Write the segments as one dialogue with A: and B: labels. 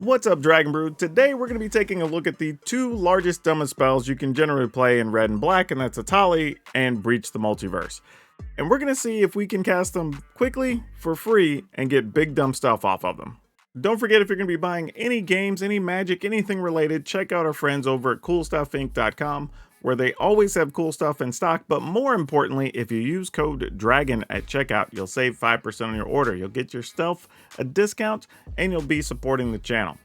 A: What's up, Dragon Brood? Today we're going to be taking a look at the two largest dumbest spells you can generally play in red and black, and that's Etali and Breach the Multiverse. And we're going to see if we can cast them quickly, for free, and get big dumb stuff off of them. Don't forget, if you're going to be buying any games, any magic, anything related, check out our friends over at coolstuffinc.com, where they always have cool stuff in stock. But more importantly, if you use code DRAGON at checkout, you'll save 5% on your order. You'll get your stuff a discount, and you'll be supporting the channel.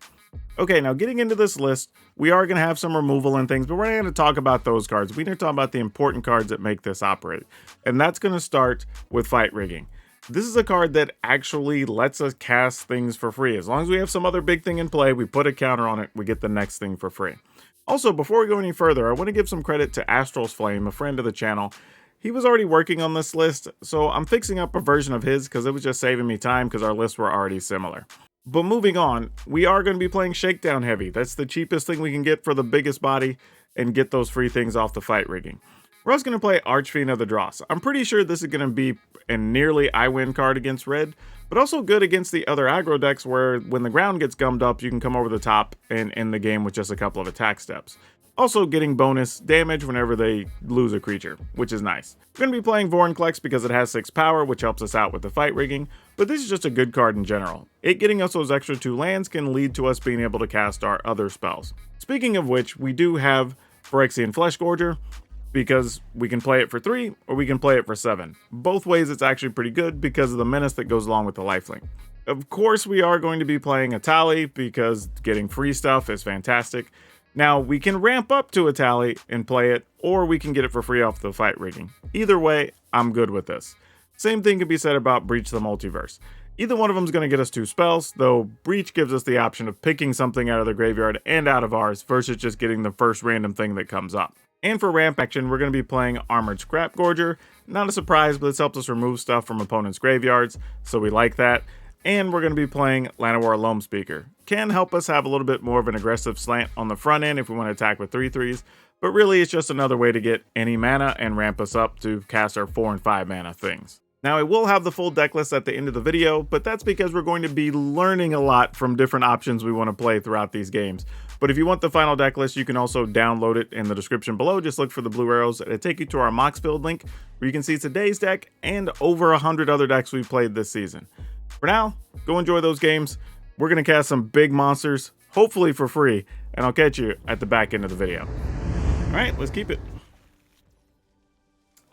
A: Okay, now getting into this list, we are going to have some removal and things, but we're not going to talk about those cards. We're going to talk about the important cards that make this operate. And that's going to start with Fight Rigging. This is a card that actually lets us cast things for free. As long as we have some other big thing in play, we put a counter on it, we get the next thing for free. Also, before we go any further, I want to give some credit to Astral's Flame, a friend of the channel. He was already working on this list, so I'm fixing up a version of his because it was just saving me time because our lists were already similar. But moving on, we are going to be playing Shakedown Heavy. That's the cheapest thing we can get for the biggest body and get those free things off the Fight Rigging. We're also going to play Archfiend of the Dross. I'm pretty sure this is going to be a nearly I win card against red, but also good against the other aggro decks where when the ground gets gummed up, you can come over the top and end the game with just a couple of attack steps. Also getting bonus damage whenever they lose a creature, which is nice. We're going to be playing Vorinclex because it has 6 power, which helps us out with the Fight Rigging, but this is just a good card in general. It getting us those extra 2 lands can lead to us being able to cast our other spells. Speaking of which, we do have Phyrexian Fleshgorger, because we can play it for 3 or we can play it for 7. Both ways it's actually pretty good because of the menace that goes along with the lifelink. Of course, we are going to be playing Etali because getting free stuff is fantastic. Now, we can ramp up to Etali and play it, or we can get it for free off the Fight Rigging. Either way, I'm good with this. Same thing can be said about Breach the Multiverse. Either one of them is going to get us 2 spells, though Breach gives us the option of picking something out of the graveyard and out of ours versus just getting the first random thing that comes up. And for ramp action, we're going to be playing Armored Scrapgorger. Not a surprise, but this helps us remove stuff from opponents' graveyards, so we like that. And we're going to be playing Llanowar Loam Speaker. Can help us have a little bit more of an aggressive slant on the front end if we want to attack with 3/3s, but really it's just another way to get any mana and ramp us up to cast our 4 and 5 mana things. Now, I will have the full deck list at the end of the video, but that's because we're going to be learning a lot from different options we want to play throughout these games. But if you want the final deck list, you can also download it in the description below. Just look for the blue arrows. It'll take you to our Mox Build link, where you can see today's deck and over 100 other decks we've played this season. For now, go enjoy those games. We're going to cast some big monsters, hopefully for free, and I'll catch you at the back end of the video. All right, let's keep it.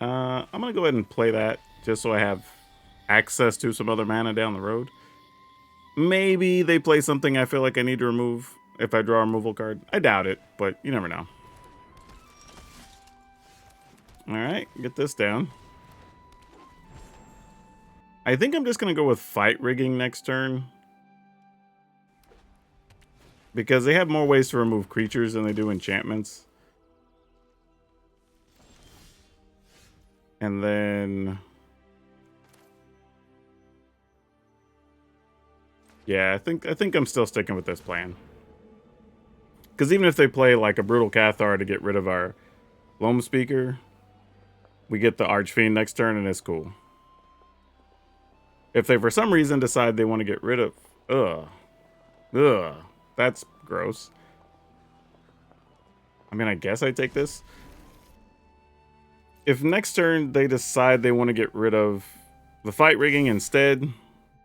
A: I'm going to go ahead and play that, just so I have access to some other mana down the road. Maybe they play something I feel like I need to remove if I draw a removal card. I doubt it, but you never know. Alright, get this down. I think I'm just going to go with Fight Rigging next turn, because they have more ways to remove creatures than they do enchantments. And then... yeah, I think I'm still sticking with this plan. Because even if they play like a Brutal Cathar to get rid of our Loam Speaker, we get the Archfiend next turn and it's cool. If they for some reason decide they want to get rid of... that's gross. I mean, I guess I take this. If next turn they decide they want to get rid of the Fight Rigging instead,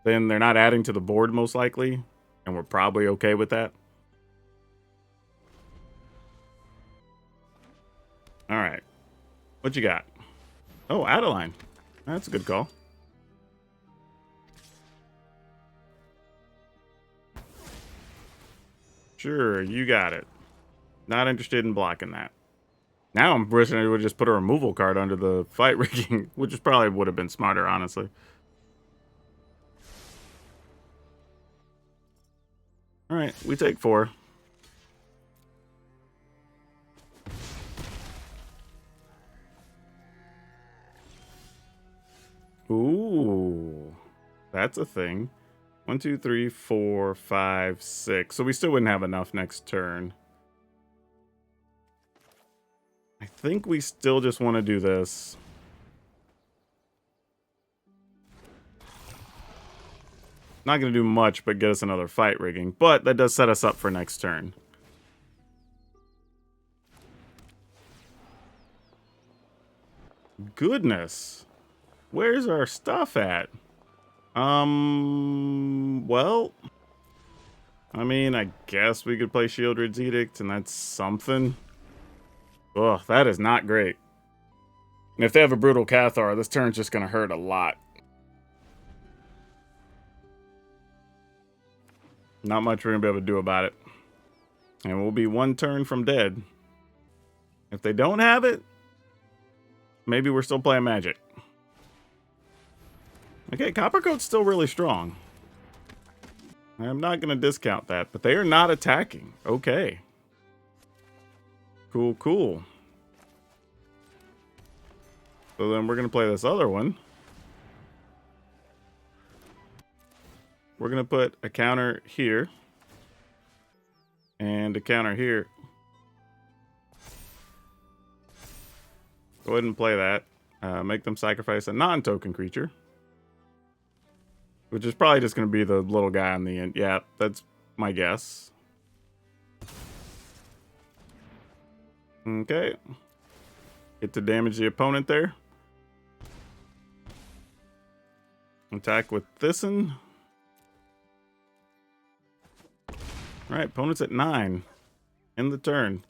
A: then they're not adding to the board most likely, and we're probably okay with that. All right, what you got? Oh, Adeline. That's a good call. Sure, you got it. Not interested in blocking that. Now I'm wishing I would just put a removal card under the Fight Rigging, which is probably would have been smarter, honestly. All right, we take 4. Ooh, that's a thing. 1, 2, 3, 4, 5, 6. So we still wouldn't have enough next turn. I think we still just want to do this. Not going to do much but get us another fight rigging, but that does set us up for next turn. Goodness. Where's our stuff at? Well, I mean, I guess we could play Shieldred's Edict, and that's something. Ugh, that is not great. And if they have a Brutal Cathar, this turn's just going to hurt a lot. Not much we're going to be able to do about it. And we'll be one turn from dead. If they don't have it, maybe we're still playing Magic. Okay, Coppercoat's still really strong. I'm not going to discount that, but they are not attacking. Okay. Cool, cool. So then we're going to play this other one. We're going to put a counter here. And a counter here. Go ahead and play that. Make them sacrifice a non-token creature. Which is probably just going to be the little guy on the end. Yeah, that's my guess. Okay. Get to damage the opponent there. Attack with this one. Alright, opponent's at 9. End the turn.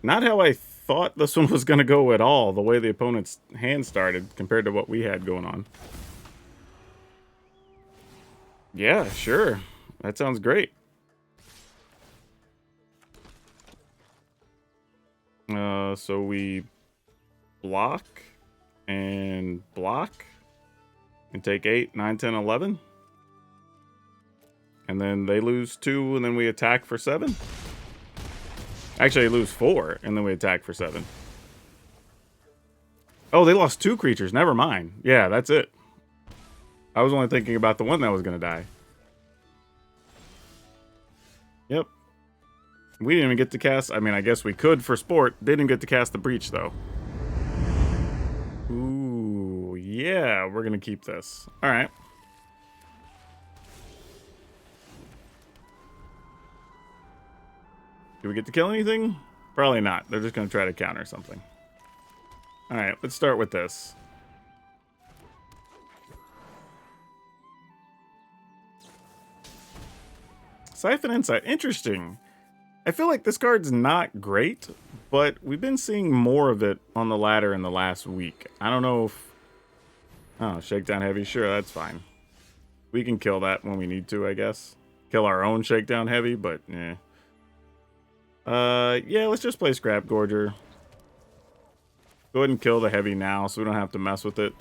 A: Not how I thought this one was going to go at all, the way the opponent's hand started compared to what we had going on. Yeah, sure. That sounds great. So we block and take 8, 9, 10, 11. And then they lose 2, and then we attack for 7. Actually, they lose 4, and then we attack for 7. Oh, they lost 2 creatures. Never mind. Yeah, that's it. I was only thinking about the one that was going to die. Yep. We didn't even get to cast... I mean, I guess we could for sport. Didn't get to cast the Breach, though. Ooh, yeah. We're going to keep this. All right. Do we get to kill anything? Probably not. They're just going to try to counter something. All right, let's start with this. Siphon Insight. Interesting. I feel like this card's not great, but we've been seeing more of it on the ladder in the last week. I don't know if... Oh, Shakedown Heavy. Sure, that's fine. We can kill that when we need to, I guess. Kill our own Shakedown Heavy, but yeah. Yeah, let's just play Scrap Gorger. Go ahead and kill the Heavy now so we don't have to mess with it.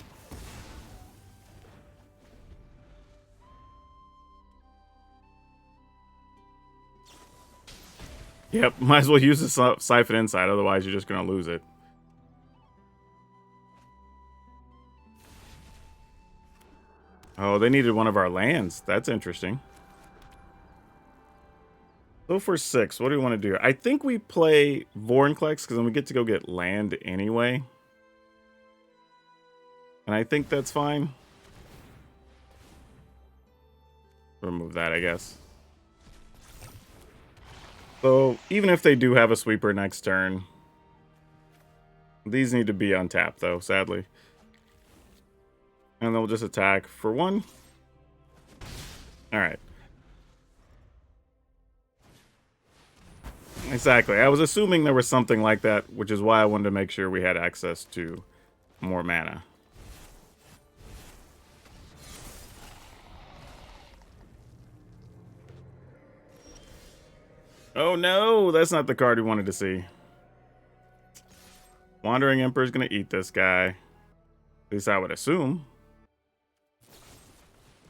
A: Yep, might as well use the Siphon Insight, otherwise you're just going to lose it. Oh, they needed one of our lands. That's interesting. So for 6, what do we want to do? I think we play Vorinclex, because then we get to go get land anyway. And I think that's fine. Remove that, I guess. So, even if they do have a sweeper next turn, these need to be untapped, though, sadly. And they'll just attack for 1. Alright. Exactly. I was assuming there was something like that, which is why I wanted to make sure we had access to more mana. Oh no, that's not the card we wanted to see. Wandering Emperor's gonna eat this guy. At least I would assume.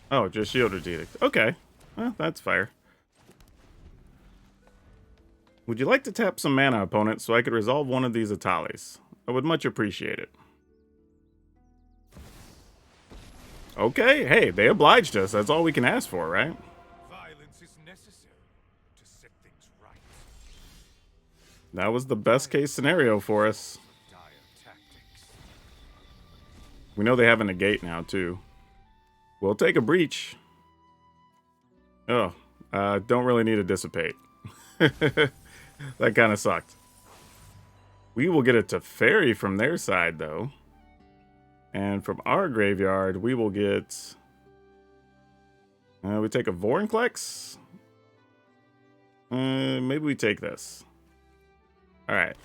A: Oh, just Shieldred's Edict. Okay. Well, that's fair. Would you like to tap some mana, opponent, so I could resolve one of these Etalis? I would much appreciate it. Okay, hey, they obliged us. That's all we can ask for, right?
B: Violence is necessary to set things right.
A: That was the best case scenario for us.
B: Dire tactics.
A: We know they have a negate now, too. We'll take a breach. Oh, don't really need to dissipate. That kind of sucked. We will get a Teferi from their side, though. And from our graveyard, we will get... we take a Vorinclex. Maybe we take this. All right.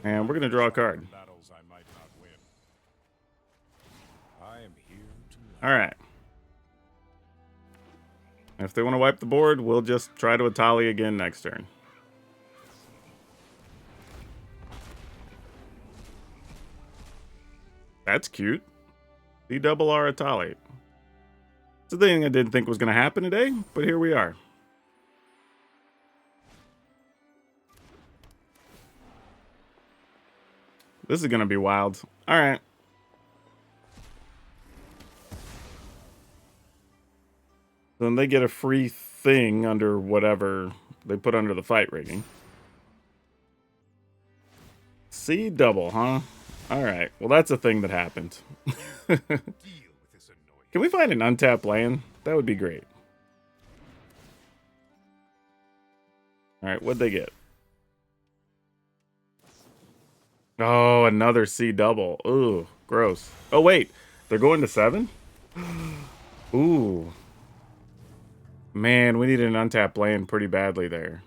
A: And we're going to draw a card.
B: Battles I might not win. I am here to...
A: All right. If they want to wipe the board, we'll just try to Etali again next turn. That's cute. C-double-R Etali. It's a thing I didn't think was going to happen today, but here we are. This is going to be wild. All right. Then they get a free thing under whatever they put under the fight rigging. C double, huh? All right. Well, that's a thing that happened.
B: Deal with this annoyance.
A: Can we find an untapped land? That would be great. All right. What'd they get? Oh, another C double. Ooh, gross. Oh, wait. They're going to 7? Ooh. Man, we needed an untapped land pretty badly there.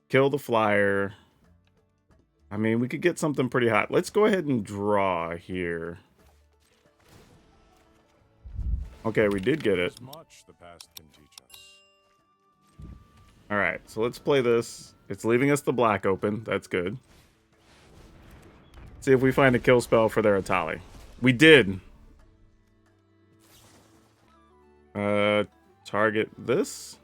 A: Kill the flyer. I mean, we could get something pretty hot. Let's go ahead and draw here. Okay, we did get it.
B: There's much the past can teach us.
A: All right, so let's play this. It's leaving us the black open. That's good. See if we find a kill spell for their Etali. We did. Target this.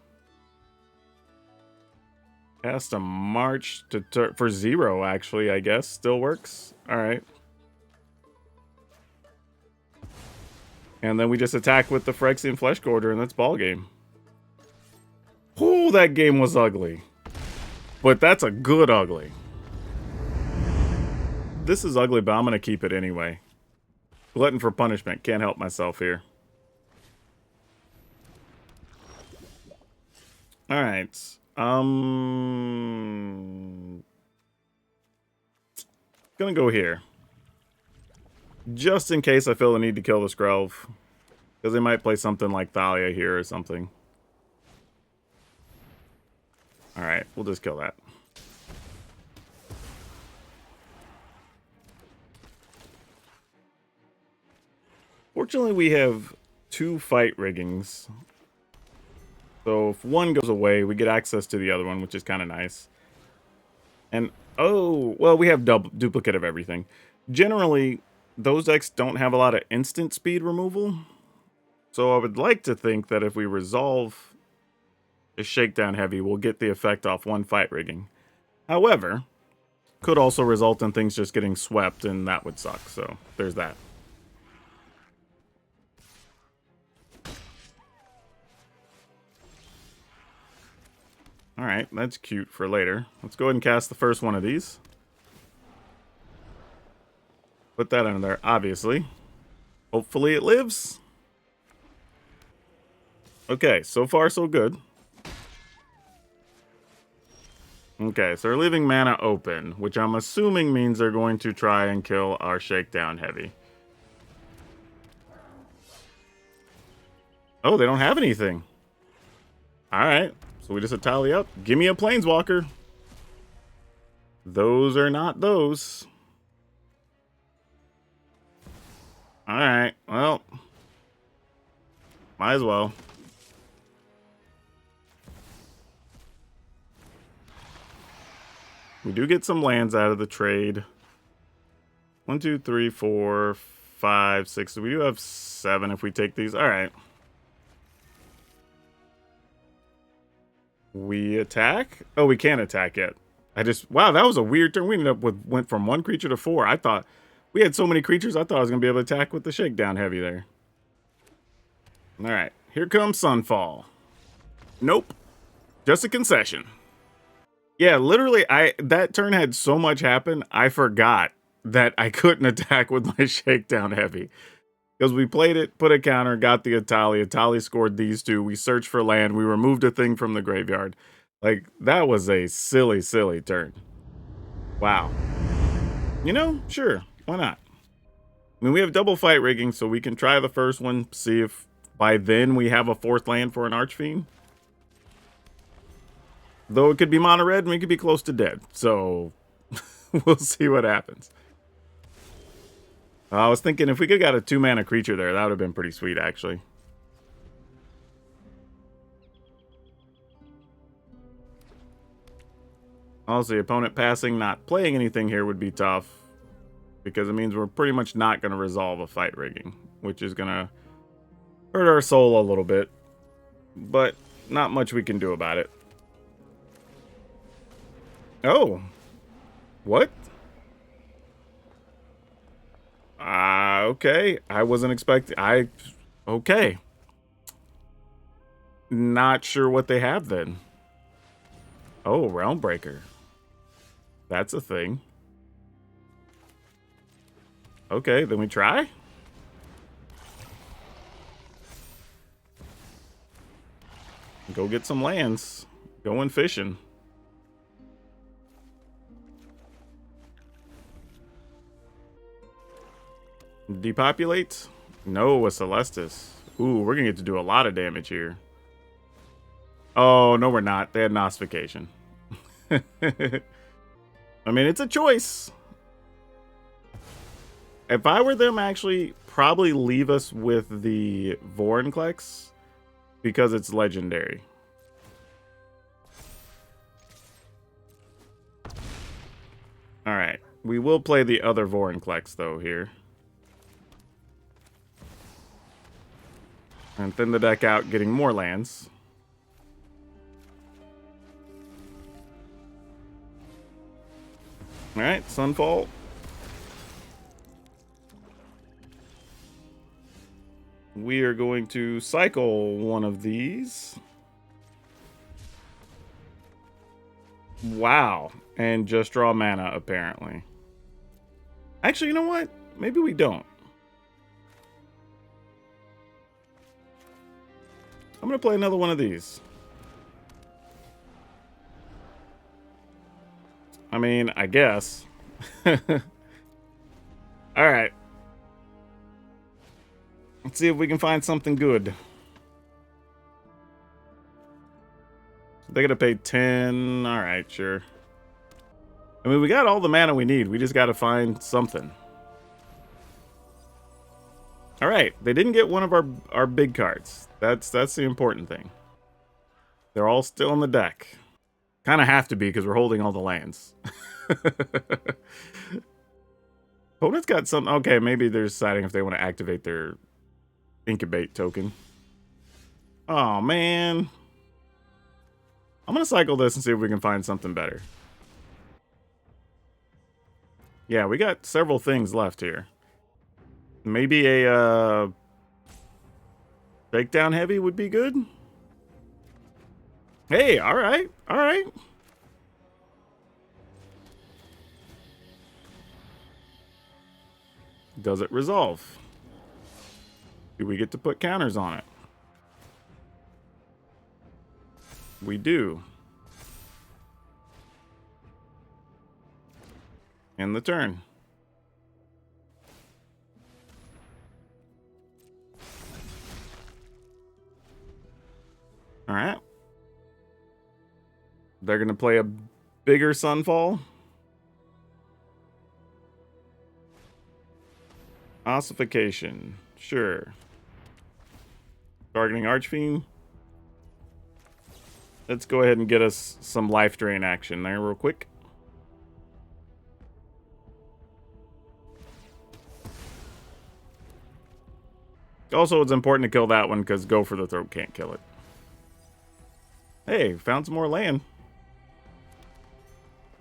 A: Cast a march to for 0, actually, I guess. Still works. All right. And then we just attack with the Phyrexian Flesh Gorger, and that's ball game. Oh, that game was ugly. But that's a good ugly. This is ugly, but I'm going to keep it anyway. Glutton for punishment. Can't help myself here. All right. Gonna go here. Just in case I feel the need to kill the Skrelv. Because they might play something like Thalia here or something. Alright, we'll just kill that. Fortunately, we have 2 fight riggings. So if one goes away, we get access to the other one, which is kind of nice. And, oh, well, we have duplicate of everything. Generally, those decks don't have a lot of instant speed removal. So I would like to think that if we resolve a Shakedown Heavy, we'll get the effect off 1 fight rigging. However, could also result in things just getting swept, and that would suck. So there's that. Alright, that's cute for later. Let's go ahead and cast the first one of these. Put that under there, obviously. Hopefully it lives. Okay, so far so good. Okay, so they're leaving mana open, which I'm assuming means they're going to try and kill our Shakedown Heavy. Oh, they don't have anything. Alright. So we just Etali up. Give me a Planeswalker. Those are not those. Alright, well. Might as well. We do get some lands out of the trade. 1, 2, 3, 4, 5, 6. So we do have 7 if we take these. Alright. We attack? Oh, we can't attack yet. Wow, that was a weird turn. We ended up went from 1 creature to 4. I thought, we had so many creatures, I thought I was going to be able to attack with the Shakedown Heavy there. Alright, here comes Sunfall. Nope. Just a concession. Yeah, literally, that turn had so much happen, I forgot that I couldn't attack with my Shakedown Heavy. Because we played it, put a counter, got the Etali. Etali scored these two. We searched for land. We removed a thing from the graveyard. Like, that was a silly, silly turn. Wow. You know, sure. Why not? I mean, we have double fight rigging, so we can try the first one, see if by then we have a fourth land for an Archfiend. Though it could be mono red and we could be close to dead. So, we'll see what happens. I was thinking if we could have got a 2-mana creature there, that would have been pretty sweet, actually. Also, the opponent passing, not playing anything here would be tough. Because it means we're pretty much not going to resolve a fight rigging. Which is going to hurt our soul a little bit. But not much we can do about it. Oh. What? Okay. I wasn't expecting... Okay. Not sure what they have then. Oh, Realmbreaker. That's a thing. Okay, then we try? Go get some lands. Going fishing. Depopulate? No, a Celestis. Ooh, we're gonna get to do a lot of damage here. Oh, no we're not. They had Nostification. I mean, it's a choice. If I were them, actually, probably leave us with the Vorinclex because it's legendary. Alright. We will play the other Vorinclex, though, here. And thin the deck out, getting more lands. Alright, Sunfall. We are going to cycle one of these. Wow. And just draw mana, apparently. Actually, you know what? Maybe we don't. I'm going to play another one of these. I mean, I guess. Alright. Let's see if we can find something good. They're going to pay 10. Alright, sure. I mean, we got all the mana we need. We just got to find something. Alright, they didn't get one of our big cards. That's the important thing. They're all still in the deck. Kind of have to be because we're holding all the lands. Opponent's got some... Okay, maybe they're deciding if they want to activate their incubate token. Oh, man. I'm going to cycle this and see if we can find something better. Yeah, we got several things left here. Maybe a Shakedown Heavy would be good. Hey, all right, all right. Does it resolve? Do we get to put counters on it? We do. End the turn. All right. They're going to play a bigger Sunfall. Ossification. Sure. Targeting Archfiend. Let's go ahead and get us some life drain action there real quick. Also, it's important to kill that one because Go for the Throat can't kill it. Hey, found some more land.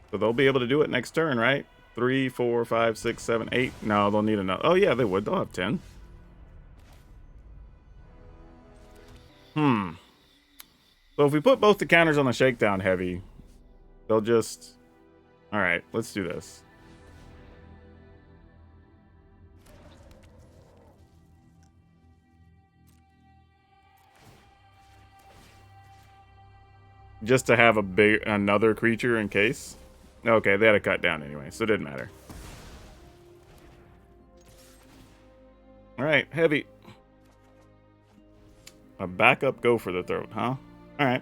A: So they'll be able to do it next turn, right? 3, 4, 5, 6, 7, 8. No, they'll need another. Oh, yeah, they would. They'll have 10. So if we put both the counters on the Shakedown Heavy, they'll just... Alright, let's do this. just to have another creature in case. Okay, they had to cut down anyway, so it didn't matter. All right, heavy. A backup go for the throat, huh? All right.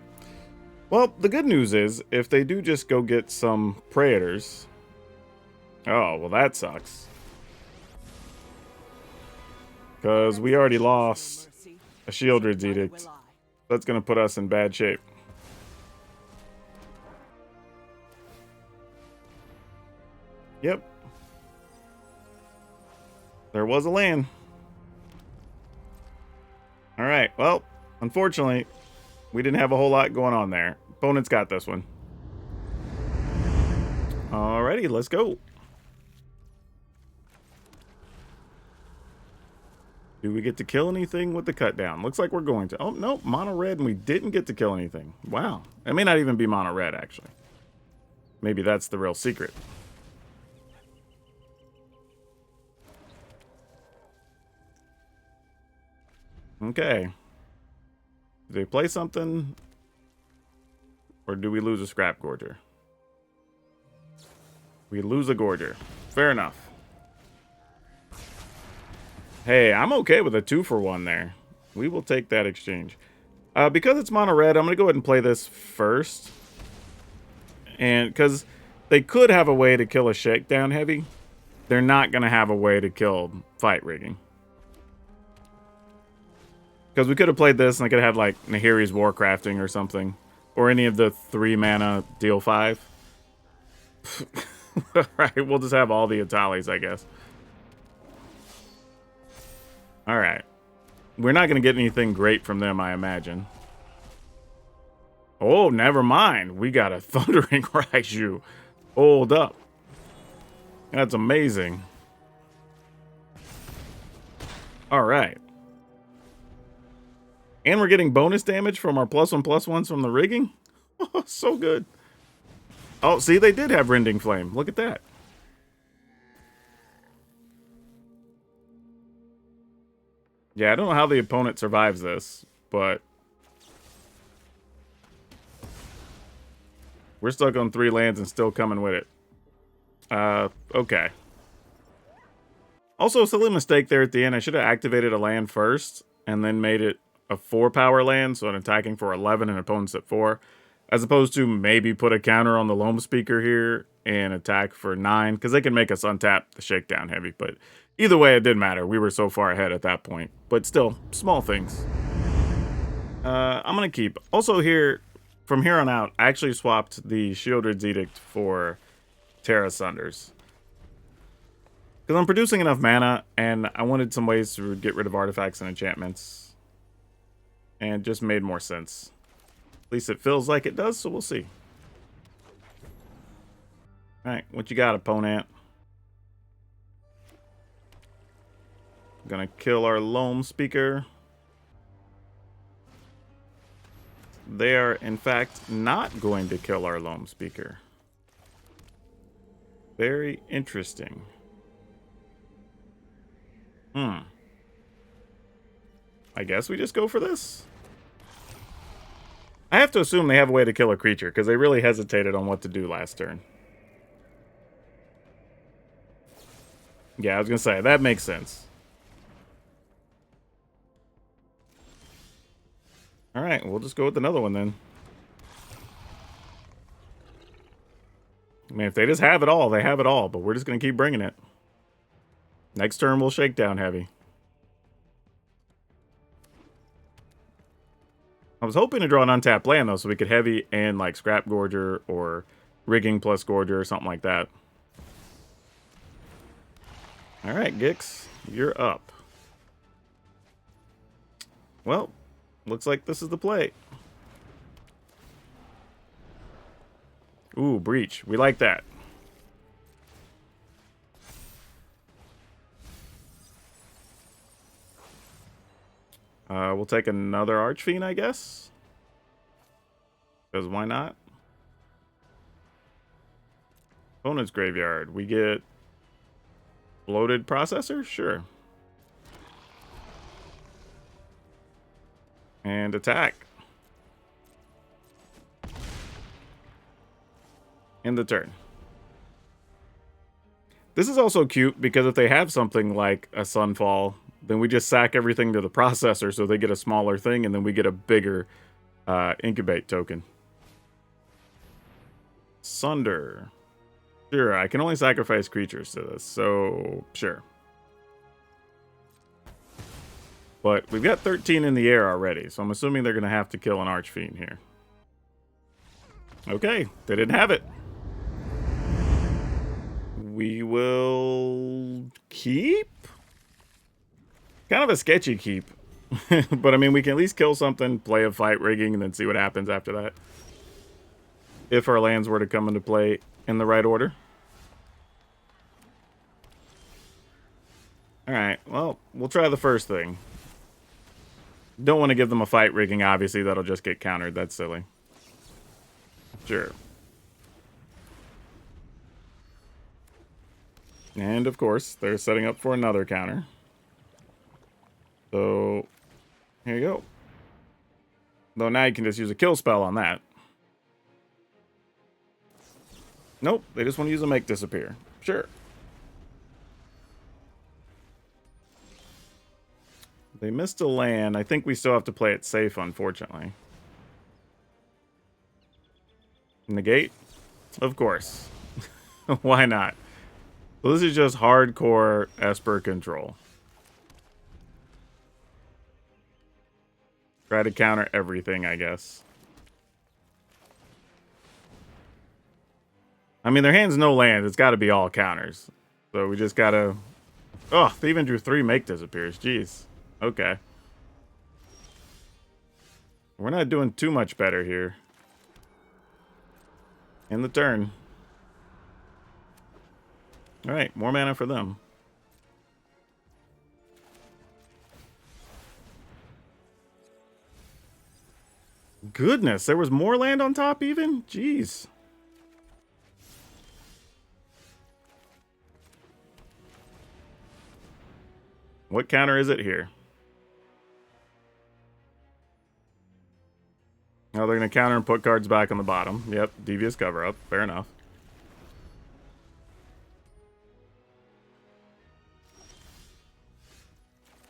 A: Well, the good news is, if they do just go get some Praetors... Oh, well that sucks. Because we already lost a Shieldred's Edict. That's going to put us in bad shape. Yep. There was a land. Alright, well, unfortunately, we didn't have a whole lot going on there. Opponent's got this one. Alrighty, let's go. Do we get to kill anything with the cut down? Looks like we're going to. Oh, no, mono red, and we didn't get to kill anything. Wow. It may not even be mono red, actually. Maybe that's the real secret. Okay. Do they play something? Or do we lose a Scrap Gorger? We lose a Gorger. Fair enough. Hey, I'm okay with a 2-for-1 there. We will take that exchange. Because it's mono red, I'm going to go ahead and play this first. And because they could have a way to kill a Shakedown Heavy, they're not going to have a way to kill Fight Rigging. Because we could have played this and I could have had like Nahiri's Warcrafting or something. Or any of the 3-mana deal 5. Alright, we'll just have all the Etalis, I guess. Alright. We're not going to get anything great from them, I imagine. Oh, never mind. We got a Thundering Raiju. Hold up. That's amazing. Alright. And we're getting bonus damage from our +1/+1s from the rigging. Oh, so good. Oh, see, they did have Rending Flame. Look at that. Yeah, I don't know how the opponent survives this, but we're stuck on 3 lands and still coming with it. Okay. Also, a silly mistake there at the end. I should have activated a land first and then made it a 4-power land, so an attacking for 11 and opponents at 4, as opposed to maybe put a counter on the Loam Speaker here and attack for 9, because they can make us untap the Shakedown Heavy, but either way, it didn't matter. We were so far ahead at that point, but still, small things. I'm going to keep. Also here, from here on out, I actually swapped the Shieldred's Edict for Terra Sunders. Because I'm producing enough mana, and I wanted some ways to get rid of artifacts and enchantments. And it just made more sense. At least it feels like it does, so we'll see. Alright, what you got, opponent? Gonna kill our Loam Speaker. They are, in fact, not going to kill our Loam Speaker. Very interesting. I guess we just go for this. I have to assume they have a way to kill a creature, because they really hesitated on what to do last turn. Yeah, I was going to say, that makes sense. Alright, we'll just go with another one then. I mean, if they just have it all, they have it all, but we're just going to keep bringing it. Next turn, we'll Shakedown Heavy. I was hoping to draw an untapped land, though, so we could heavy and, like, Scrap Gorger or Rigging plus Gorger or something like that. Alright, Gix, you're up. Well, looks like this is the play. Ooh, Breach. We like that. We'll take another Archfiend, I guess. Because why not? Opponent's graveyard. We get Bloated Processor? Sure. And attack. End the turn. This is also cute because if they have something like a Sunfall, then we just sack everything to the processor so they get a smaller thing, and then we get a bigger incubate token. Sunder. Sure, I can only sacrifice creatures to this, so sure. But we've got 13 in the air already, so I'm assuming they're going to have to kill an Archfiend here. Okay, they didn't have it. We will keep? Kind of a sketchy keep. But I mean, we can at least kill something, play a fight rigging, and then see what happens after that. If our lands were to come into play in the right order. Alright, well, we'll try the first thing. Don't want to give them a fight rigging, obviously. That'll just get countered. That's silly. Sure. And, of course, they're setting up for another counter. So, here you go. Though now you can just use a kill spell on that. Nope, they just want to use a make disappear. Sure. They missed a land. I think we still have to play it safe, unfortunately. Negate? Of course. Why not? So this is just hardcore Esper Control. Try to counter everything, I guess. I mean, their hand's no land. It's got to be all counters. So we just got to... Oh, they even drew 3 make disappears. Jeez. Okay. We're not doing too much better here. In the turn. Alright, more mana for them. Goodness, there was more land on top even? Jeez. What counter is it here? Oh, they're going to counter and put cards back on the bottom. Yep, devious cover-up. Fair enough.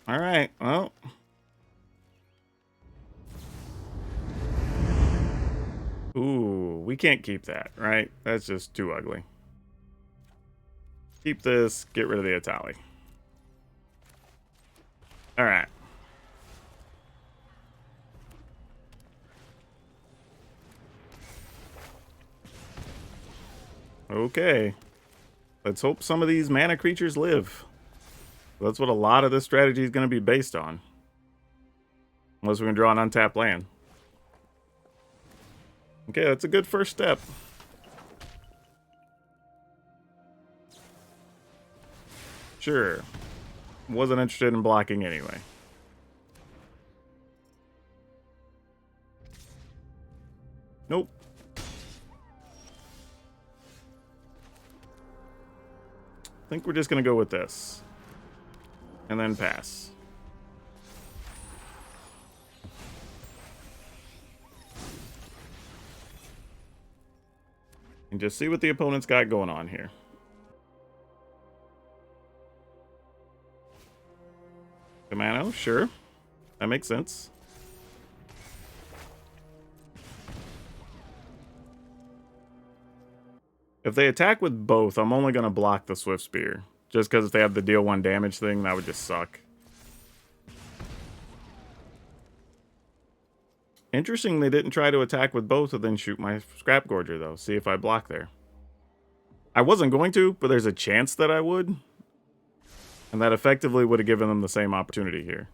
A: Alright, well. Ooh, we can't keep that, right? That's just too ugly. Keep this, get rid of the Etali. Alright. Okay. Let's hope some of these mana creatures live. That's what a lot of this strategy is going to be based on. Unless we can draw an untapped land. Okay, that's a good first step. Sure. Wasn't interested in blocking anyway. Nope. I think we're just going to go with this. And then pass. And just see what the opponent's got going on here. Commando, sure. That makes sense. If they attack with both, I'm only going to block the Swift Spear. Just because if they have the deal 1 damage thing, that would just suck. Interesting they didn't try to attack with both and then shoot my Scrap Gorger, though. See if I block there. I wasn't going to, but there's a chance that I would. And that effectively would have given them the same opportunity here.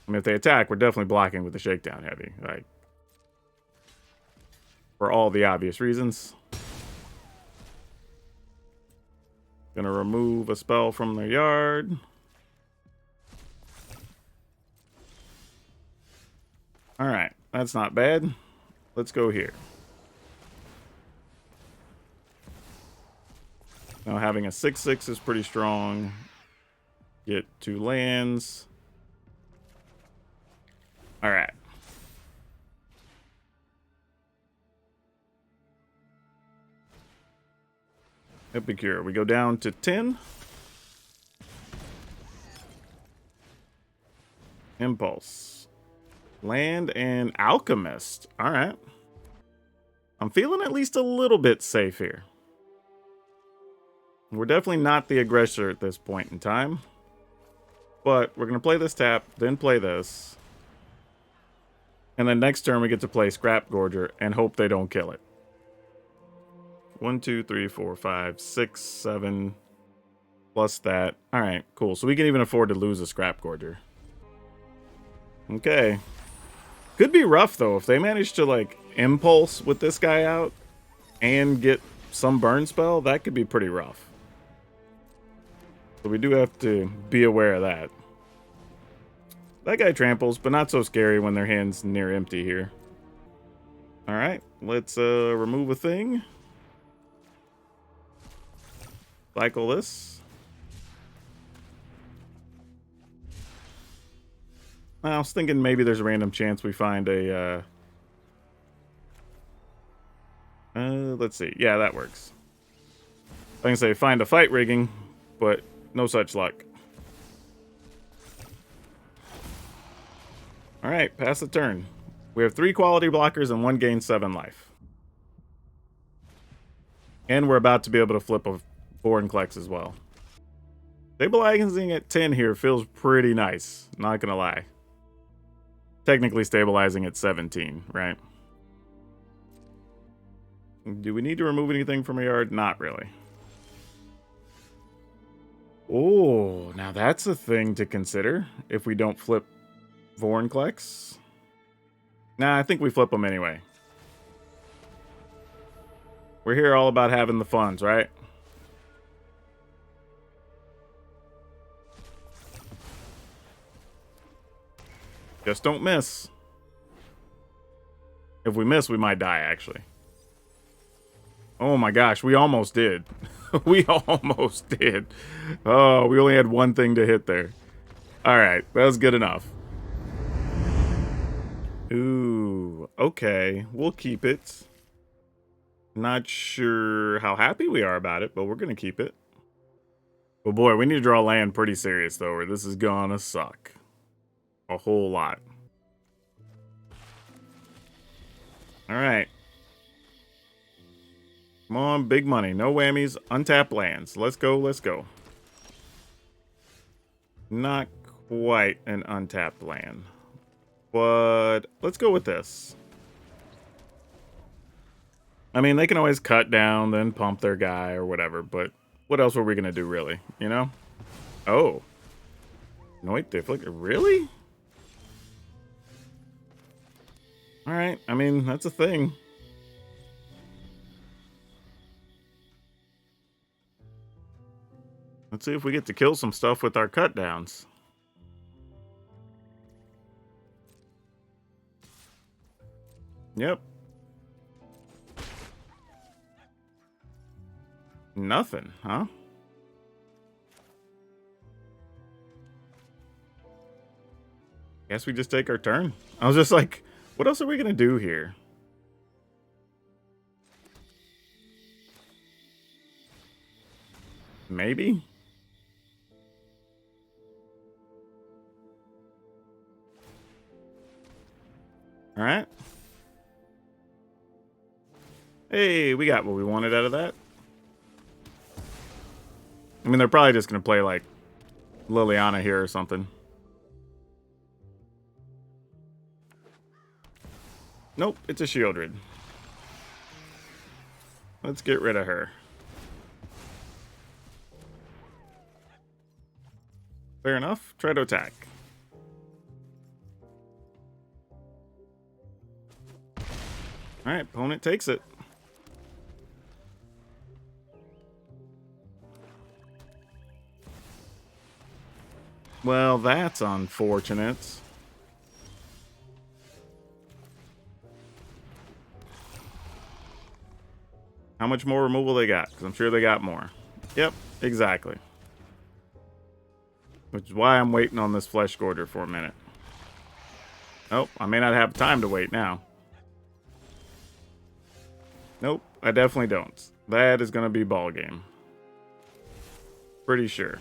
A: I mean, if they attack, we're definitely blocking with the Shakedown Heavy. Like, for all the obvious reasons. Gonna remove a spell from their yard. Alright, that's not bad. Let's go here. Now having a 6/6 is pretty strong. Get 2 lands. Alright. Epicure. We go down to 10. Impulse. Land and Alchemist. All right. I'm feeling at least a little bit safe here. We're definitely not the aggressor at this point in time. But we're going to play this tap, then play this. And then next turn we get to play Scrap Gorger and hope they don't kill it. 1, 2, 3, 4, 5, 6, 7. Plus that. Alright, cool. So we can even afford to lose a Scrap Gorger. Okay. Could be rough, though. If they manage to, like, impulse with this guy out and get some burn spell, that could be pretty rough. So we do have to be aware of that. That guy tramples, but not so scary when their hand's near empty here. Alright, let's remove a thing. Cycle this. I was thinking maybe there's a random chance we find a... let's see. Yeah, that works. I can say find a fight rigging, but no such luck. Alright, pass the turn. We have 3 quality blockers and 1 gains 7 life. And we're about to be able to flip a Vorinclex as well. Stabilizing at 10 here feels pretty nice, not gonna lie. Technically stabilizing at 17, right? Do we need to remove anything from our yard? Not really. Oh, now that's a thing to consider if we don't flip Vorinclex. Nah, I think we flip them anyway. We're here all about having the funds, right? Just don't miss. If we miss, we might die, actually. Oh my gosh, we almost did. We almost did. Oh, we only had one thing to hit there. Alright, that was good enough. Ooh, okay. We'll keep it. Not sure how happy we are about it, but we're going to keep it. But boy, we need to draw land pretty serious, though, or this is gonna suck. A whole lot. Alright. Come on, big money. No whammies. Untap lands. Let's go, let's go. Not quite an untapped land. But let's go with this. I mean, they can always cut down, then pump their guy or whatever, but what else were we going to do, really? You know? Oh. No, wait, they flicker. Really? Alright, I mean, that's a thing. Let's see if we get to kill some stuff with our cut downs. Yep. Nothing, huh? Guess we just take our turn. I was just like, what else are we gonna do here? Maybe? Alright. Hey, we got what we wanted out of that. I mean, they're probably just going to play, like, Liliana here or something. Nope, it's a Shieldred. Let's get rid of her. Fair enough. Try to attack. Alright, opponent takes it. Well, that's unfortunate. How much more removal they got? Because I'm sure they got more. Yep, exactly. Which is why I'm waiting on this Flesh Gorger for a minute. Oh, I may not have time to wait now. Nope, I definitely don't. That is going to be ball game. Pretty sure.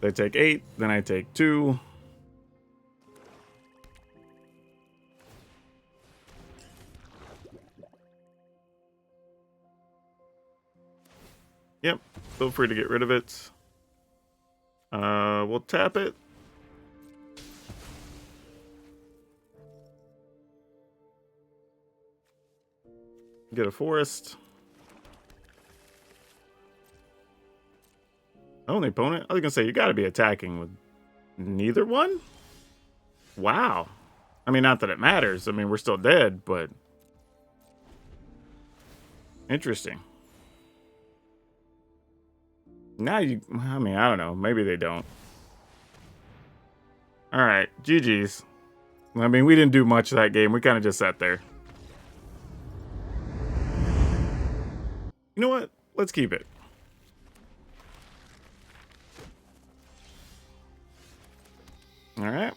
A: They take 8, then I take 2. Yep, feel free to get rid of it. We'll tap it. Get a forest. Only opponent? I was gonna say, you gotta be attacking with neither one? Wow. I mean, not that it matters. I mean, we're still dead, but... Interesting. Now you... I mean, I don't know. Maybe they don't. Alright, GG's. I mean, we didn't do much that game. We kind of just sat there. You know what? Let's keep it. Alright.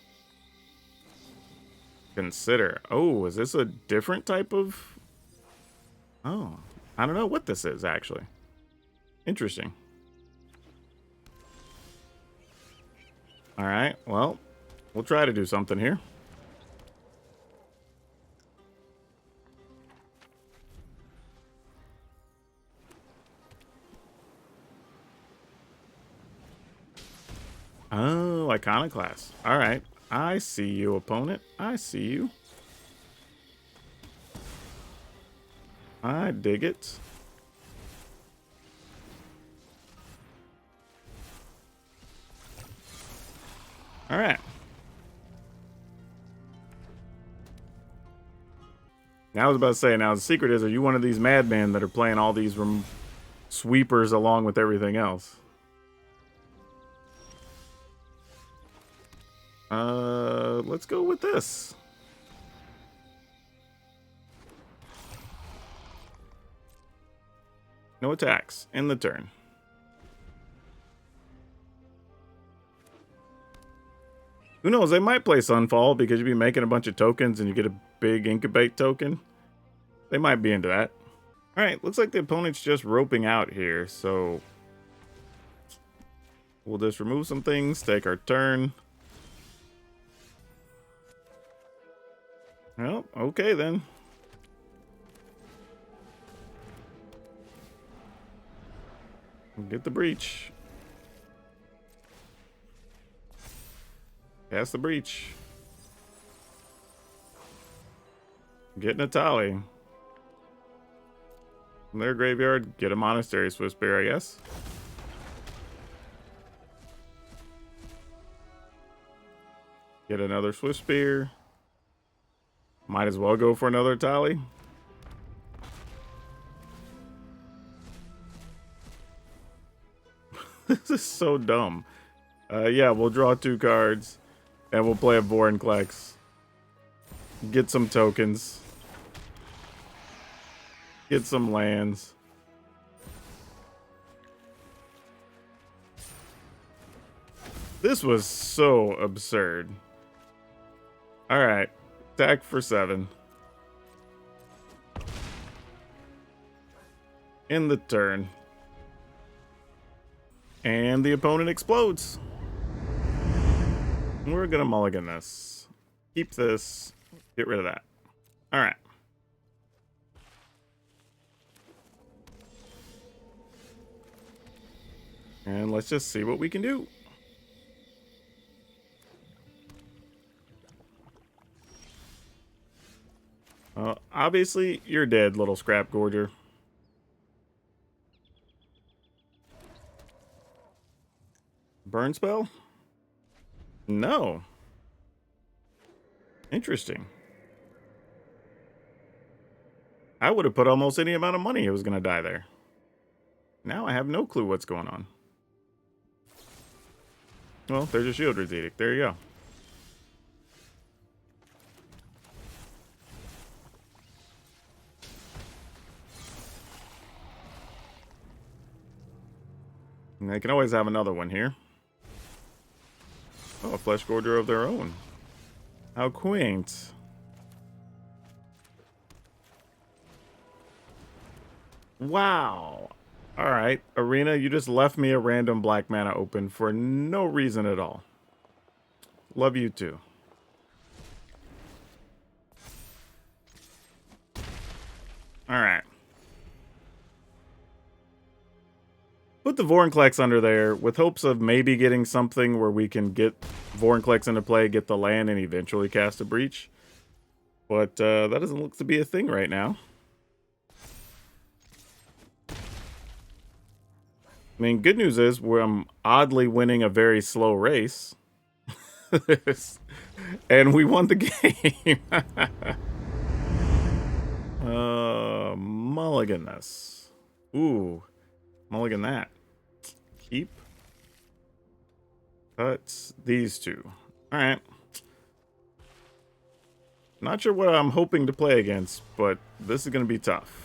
A: Consider. Oh, is this a different type of... Oh, I don't know what this is, actually. Interesting. Alright, well, we'll try to do something here. Oh, Iconoclast. Alright, I see you, opponent. I see you. I dig it. Alright. Now I was about to say, now the secret is, are you one of these madmen that are playing all these sweepers along with everything else? Let's go with this. No attacks. End the turn. Who knows? They might play Sunfall because you'd be making a bunch of tokens and you get a big incubate token. They might be into that. Alright, looks like the opponent's just roping out here, so... We'll just remove some things, take our turn. Well, okay then. Get the breach. Cast the breach. Get an Etali. From their graveyard, get a Monastery Swiftspear, I guess. Get another Swiftspear. Might as well go for another Etali. This is so dumb. Yeah, we'll draw 2 cards. And we'll play a Vorinclex. Get some tokens. Get some lands. This was so absurd. Alright. Attack for 7. In the turn. And the opponent explodes. We're gonna mulligan this. Keep this. Get rid of that. Alright. And let's just see what we can do. Obviously, you're dead, little scrap gorger. Burn spell? No. Interesting. I would have put almost any amount of money it was going to die there. Now I have no clue what's going on. Well, there's a Shieldred's Edict. There you go. And they can always have another one here. Oh, a Flesh Gorger of their own. How quaint. Wow. All right, Arena, you just left me a random black mana open for no reason at all. Love you too. All right. Put the Vorinclex under there with hopes of maybe getting something where we can get Vorinclex into play, get the land, and eventually cast a Breach. But that doesn't look to be a thing right now. I mean, good news is I'm oddly winning a very slow race. And we won the game. Mulligan this. Ooh, mulligan that. Keep. Cut these two. All right. Not sure what I'm hoping to play against, but this is going to be tough.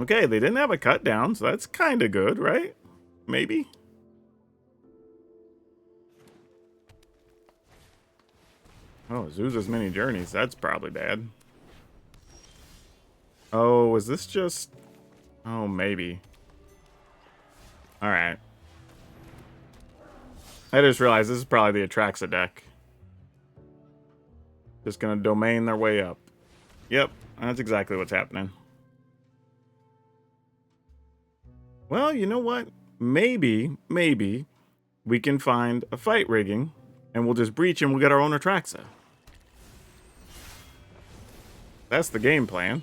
A: Okay, they didn't have a cut down, so that's kind of good, right? Maybe. Oh, Zuza's Mini Journeys. That's probably bad. Oh, is this just... Oh, maybe. Alright. I just realized this is probably the Atraxa deck. Just gonna domain their way up. Yep, that's exactly what's happening. Well, you know what? Maybe we can find a fight rigging and we'll just breach and we'll get our own Atraxa. That's the game plan.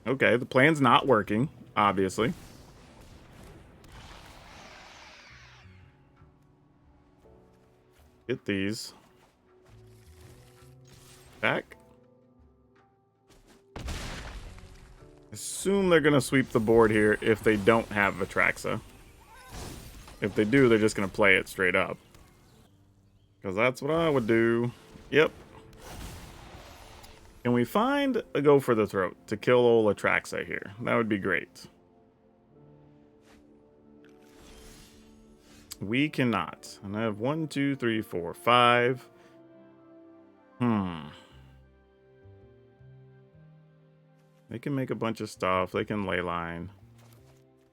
A: Okay, the plan's not working, obviously. Get these. Back. Assume they're going to sweep the board here if they don't have Atraxa. If they do, they're just going to play it straight up. Because that's what I would do. Yep. Can we find a Go for the Throat to kill old Atraxa here? That would be great. We cannot. And I have 1, 2, 3, 4, 5. They can make a bunch of stuff. They can ley line.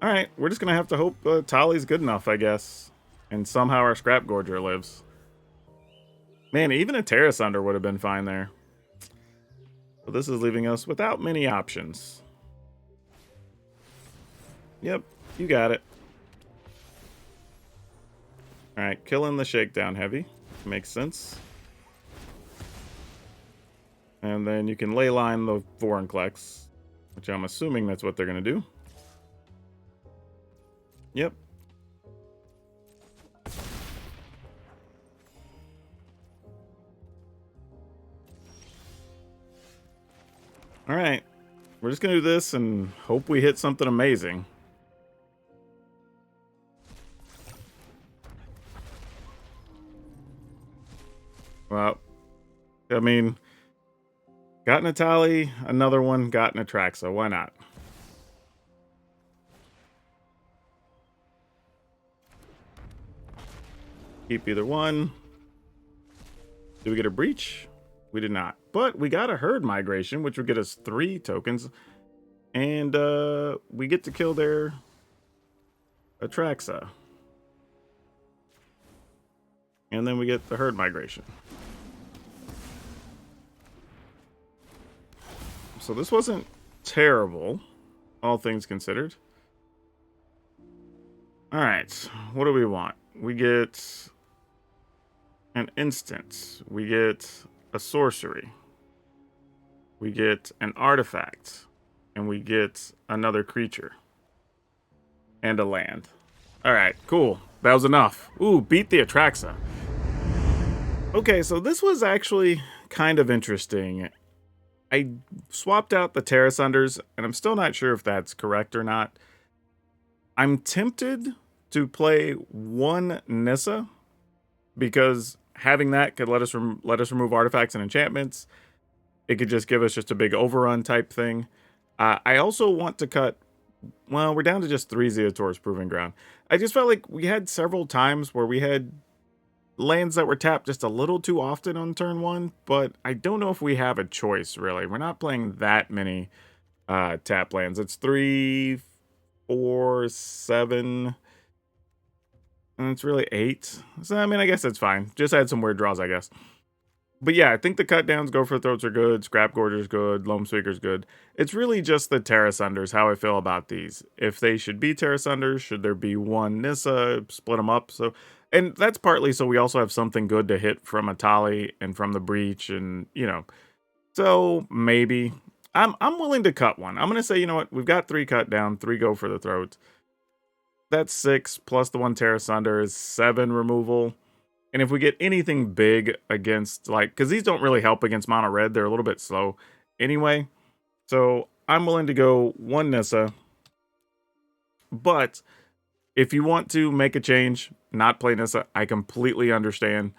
A: Alright, we're just going to have to hope Etali's good enough, I guess. And somehow our Scrap Gorger lives. Man, even a Terra Sunder would have been fine there. So this is leaving us without many options. Yep, you got it. Alright, killing the Shakedown Heavy. Makes sense. And then you can ley line the Vorinclex, which I'm assuming that's what they're going to do. Yep. Alright. We're just going to do this and hope we hit something amazing. Well, I mean, got an Etali, another one, got an Atraxa. Why not? Keep either one. Did we get a Breach? We did not. But we got a Herd Migration, which would get us 3 tokens. And we get to kill their Atraxa. And then we get the Herd Migration. So this wasn't terrible, all things considered. Alright, what do we want? We get an instant. We get a sorcery. We get an artifact. And we get another creature. And a land. Alright, cool. That was enough. Ooh, beat the Atraxa. Okay, so this was actually kind of interesting. I swapped out the Terra Sunders, and I'm still not sure if that's correct or not. I'm tempted to play one Nissa, because having that could let us remove artifacts and enchantments. It could just give us just a big overrun type thing. I also want to cut... Well, we're down to just 3 Zeotor's Proving Ground. I just felt like we had several times where we had lands that were tapped just a little too often on turn 1, but I don't know if we have a choice, really. We're not playing that many tap lands. It's 3, 4, 7, and it's really 8. So, I mean, I guess that's fine. Just had some weird draws, I guess. But yeah, I think the cut downs, Go for the Throats are good, Scrap Gorger's good, Loam Speaker's good. It's really just the Terra Sunders, how I feel about these. If they should be Terra Sunders, should there be one Nissa, split them up. So, and that's partly so we also have something good to hit from Etali and from the Breach, and you know. So maybe I'm willing to cut one. I'm gonna say, you know what, we've got 3 cut down, 3 Go for the Throat. That's 6 plus the 1 Terra Sunder is 7 removal. And if we get anything big against, like, because these don't really help against mono red, they're a little bit slow anyway. So I'm willing to go 1 Nissa. But if you want to make a change, not play Nissa, I completely understand.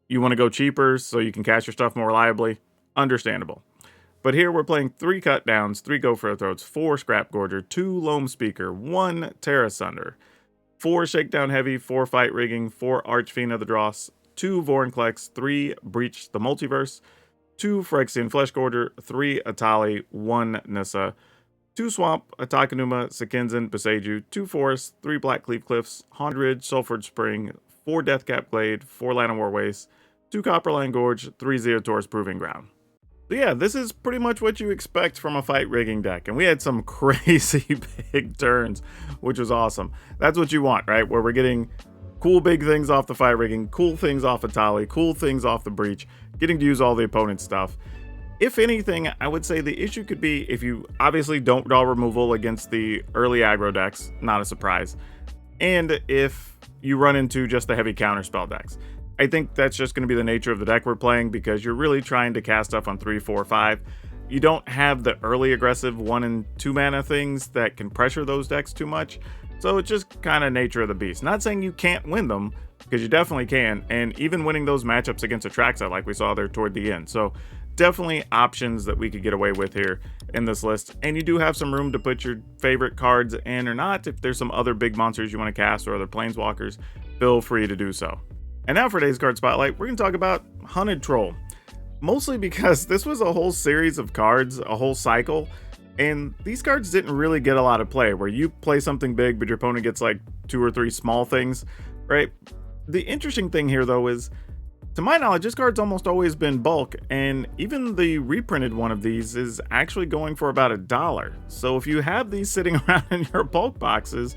A: You want to go cheaper so you can cast your stuff more reliably, understandable. But here we're playing 3 cut downs, 3 Go for the Throats, 4 Scrap Gorger, 2 Loam Speaker, 1 Terra Sunder, 4 Shakedown Heavy, 4 Fight Rigging, 4 Archfiend of the Dross, 2 Vorinclex, 3 Breach the Multiverse, 2 Phyrexian Flesh Gorger, 3 Etali, 1 Nissa, 2 Swamp, Atakanuma, Sekinzan, Beseju, 2 Forest, 3 Blackcleave Cliffs, Hondred, Sulfured Spring, 4 Deathcap Glade, 4 Land of War Waste, 2 Copperline Gorge, 3 Xeotaurus Proving Ground. So yeah, this is pretty much what you expect from a fight rigging deck, and we had some crazy big turns, which was awesome. That's what you want, right? Where we're getting cool big things off the fight rigging, cool things off of Etali, cool things off the Breach, getting to use all the opponent's stuff. If anything, I would say the issue could be if you obviously don't draw removal against the early aggro decks, not a surprise, and if you run into just the heavy counterspell decks. I think that's just going to be the nature of the deck we're playing, because you're really trying to cast stuff on 3, 4, 5. You don't have the early aggressive 1 and 2 mana things that can pressure those decks too much. So it's just kind of nature of the beast. Not saying you can't win them, because you definitely can. And even winning those matchups against Atraxa like we saw there toward the end. So definitely options that we could get away with here in this list. And you do have some room to put your favorite cards in or not. If there's some other big monsters you want to cast or other planeswalkers, feel free to do so. And now for today's card spotlight, we're going to talk about Hunted Troll. Mostly because this was a whole series of cards, a whole cycle, and these cards didn't really get a lot of play, where you play something big, but your opponent gets like 2 or 3 small things, right? The interesting thing here, though, is, to my knowledge, this card's almost always been bulk, and even the reprinted one of these is actually going for about $1. So if you have these sitting around in your bulk boxes,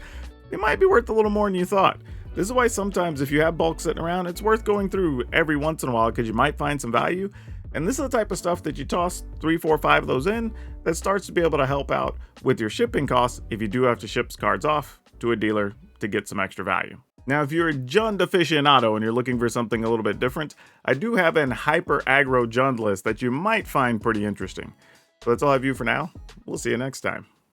A: they might be worth a little more than you thought. This is why sometimes if you have bulk sitting around, it's worth going through every once in a while, because you might find some value. And this is the type of stuff that you toss 3, 4, 5 of those in that starts to be able to help out with your shipping costs if you do have to ship cards off to a dealer to get some extra value. Now, if you're a Jund aficionado and you're looking for something a little bit different, I do have an hyper aggro Jund list that you might find pretty interesting. So that's all I have for you for now. We'll see you next time.